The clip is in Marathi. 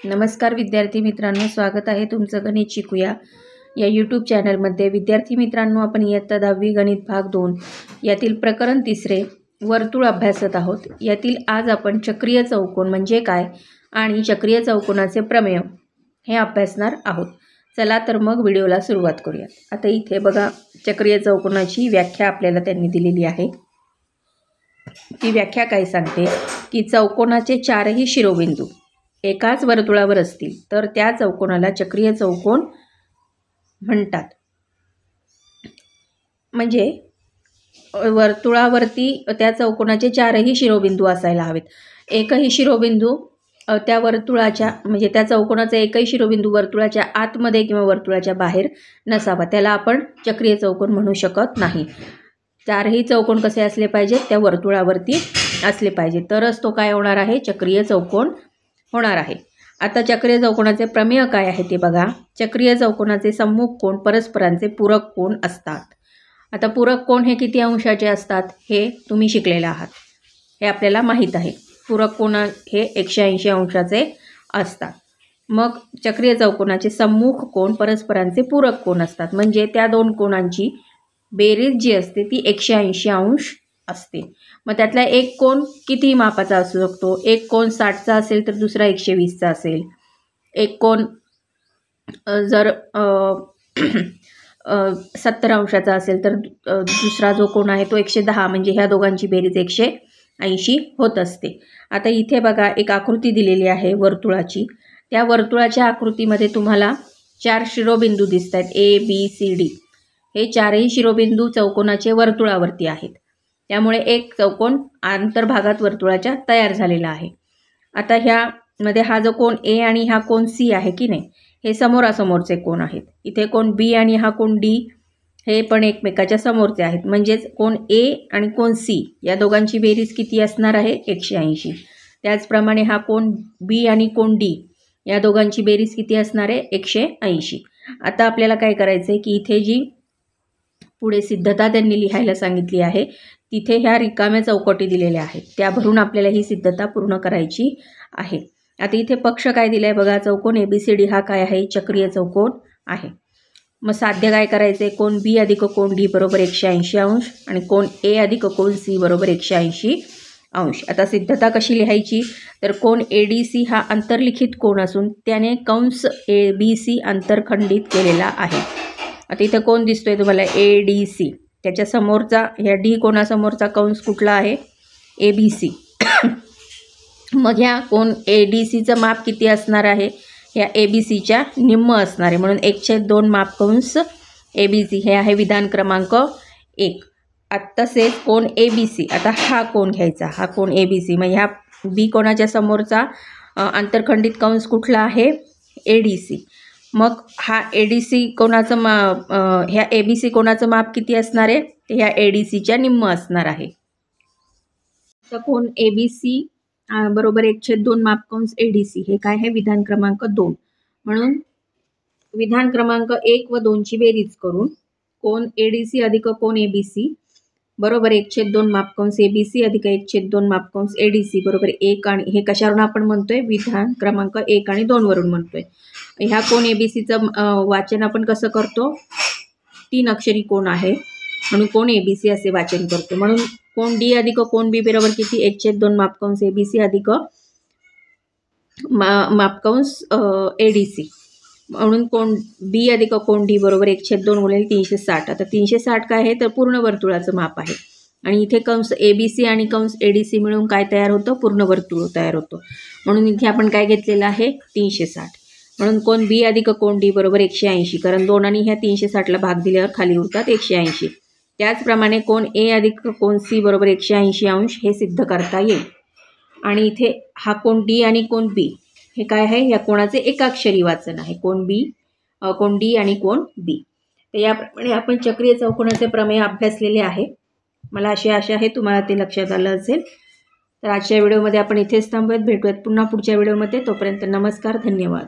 नमस्कार विद्यार्थी मित्रांनो, स्वागत आहे तुमचं गणित शिकूया या यूट्यूब चॅनलमध्ये। विद्यार्थी मित्रांनो, आपण इयत्ता 10वी गणित भाग 2 यातील प्रकरण 3 वर्तुळ अभ्यासत आहोत। यातील आज आपण चक्रीय चौकोन म्हणजे काय आणि चक्रीय चौकोनाचे प्रमेय हे अभ्यासणार आहोत। चला तर मग व्हिडिओला सुरुवात करूया। आता इथे बघा, चक्रीय चौकोनाची व्याख्या आपल्याला त्यांनी दिलेली आहे। ती व्याख्या काय सांगते की चौकोनाचे चारही शिरोबिंदू एकाच वर्तुळावर असतील तर त्या चौकोनाला चक्रीय चौकोन म्हणतात। म्हणजे वर्तुळावरती त्या चौकोनाचे चारही शिरोबिंदू असायला हवेत। एकही शिरोबिंदू त्या वर्तुळाच्या म्हणजे त्या चौकोनाचा एकही शिरोबिंदू वर्तुळाच्या आतमध्ये किंवा वर्तुळाच्या बाहेर नसावा, त्याला आपण चक्रीय चौकोन म्हणू शकत नाही। चारही चौकोन कसे असले पाहिजेत, त्या वर्तुळावरती असले पाहिजे, तरच तो काय होणार आहे, चक्रीय चौकोन होणार आहे। आता चक्रीय चौकोनाचे प्रमेय काय आहे ते बघा। चक्रीय चौकोनाचे सम्मुख कोन परस्परांचे पूरक कोन असतात। आता पूरक कोन हे किती अंशाचे असतात हे तुम्ही शिकलेले आहात, हे आपल्याला माहीत आहे। पूरक कोन हे 180 अंशाचे असतात। मग चक्रीय चौकोनाचे सम्मुख कोन परस्परांचे पूरक कोन असतात, म्हणजे त्या दोन कोनांची बेरीज जी असते ती 180 अंश असते। मग त्यातला एक कोन किती मापाचा असू शकतो, एक कोन 60चा असेल तर दुसरा 120चा असेल। एक कोन जर 70 अंशाचा असेल तर दुसरा जो कोन आहे तो 110, म्हणजे ह्या दोघांची बेरीज 180 होत असते। आता इथे बघा, एक आकृती दिलेली आहे वर्तुळाची। त्या वर्तुळाच्या आकृतीमध्ये तुम्हाला 4 शिरोबिंदू दिसत आहेत, A B C D। हे चारही शिरोबिंदू चौकोनाचे वर्तुळावरती आहेत, त्यामुळे एक चौकोन अंतर्भागात वर्तुळाच्या तयार झालेला आहे। आता ह्यामध्ये हा जो कोन A आणि हा कोन C आहे की नाही, हे समोरासमोरचे कोन आहेत। इथे कोन B आणि हा कोन D हे पण एकमेकाच्या समोरचे आहेत, म्हणजेच कोन A आणि कोन C या दोघांची बेरीज किती असणार आहे, 180। त्याचप्रमाणे हा कोन B आणि कोन D या दोघांची बेरीज किती असणार आहे, 180। आता आपल्याला काय करायचं आहे की इथे जी पुढे सिद्धता त्यांनी लिहायला सांगितली आहे, तिथे ह्या रिकाम्या चौकटी दिलेल्या आहेत, त्या भरून आपल्याला ही सिद्धता पूर्ण करायची आहे। आता इथे पक्ष काय दिलाय बघा, चौकोन ABCD हा काय आहे, चक्रीय चौकोन आहे। मग साध्य काय करायचे, कोन B अधिक कोन D बरोबर 180 अंश आणि कोन A अधिक कोन C बरोबर 180 अंश। आता सिद्धता कशी लिहायची, तर कोन ADC हा अंतर्लिखित कोन असून त्याने कंस ABC अंतरखंडित केलेला आहे। आता इथे कोण दिसतोय तुम्हाला, ADC, त्याच्या समोरचा ह्या D कोणासमोरचा कंस कुठला आहे, ABC। मग ह्या कोन ADCचं माप किती असणार आहे, ह्या ABCच्या निम्म असणार आहे, म्हणून 1/2 माप कंस ABC हे आहे विधान क्रमांक 1। तसेच कोन ABC, आता हा कोन घ्यायचा, हा कोन ABC, मग ह्या B कोणाच्या समोरचा अंतरखंडित कंस कुठला आहे, ADC। मग हा ADC कोणाचं ह्या ABC कोणाचं माप किती असणार आहे, ते ह्या ADCच्या निम्म असणार आहे। तर कोन ABC बरोबर 1/2 माप कंस ADC हे काय आहे, विधान क्रमांक 2। म्हणून विधान क्रमांक 1 व 2 ची बेरीज करून कोन ADC अधिक कोन ABC बरोबर 1/2 माप कंस ABC अधिक 1/2 माप कंस ADC बरोबर 1, आणि हे कशावरून आपण म्हणतोय, विधान क्रमांक 1 आणि 2 वरून म्हणतोय। ह्या कोन ABCचं वाचन आपण कसं करतो, 3 अक्षरी कोन आहे म्हणून कोन ABC असे वाचन करतो। म्हणून कोन D अधिक कोन B बरोबर किती, 1/2 माप कंस ABC अधिक माप कंस ADC, म्हणून कोन B अधिक कोन D बरोबर 1/2 गुणिले 360। आता 360 काय आहे, तर पूर्ण वर्तुळाचं माप आहे, आणि इथे कंस ABC आणि कंस ADC मिळून काय तयार होतं, पूर्ण वर्तुळ तयार होतं, म्हणून इथे आपण काय घेतलेलं आहे, 360। म्हणून कोन B अधिक कोन D बरोबर 180, कारण 2 आणि ह्या 360ला भाग दिल्यावर खाली उरतात 180। त्याचप्रमाणे कोन A अधिक कोन C बरोबर 180 अंश हे सिद्ध करता येईल। आणि इथे हा कोन D आणि कोन B हे काय आहे, या कोणाचे एकाक्षरी वाचन आहे, कोन D आणि कोन B। तर याप्रमाणे आपण चक्रीय चौकोनाचे प्रमेय अभ्यासलेले आहे। मला अशी आशा आहे तुम्हाला ते लक्षात आलं असेल। तर आजच्या व्हिडिओमध्ये आपण इथेच थांबूयात, भेटूयात पुन्हा पुढच्या व्हिडिओमध्ये। तोपर्यंत नमस्कार, धन्यवाद।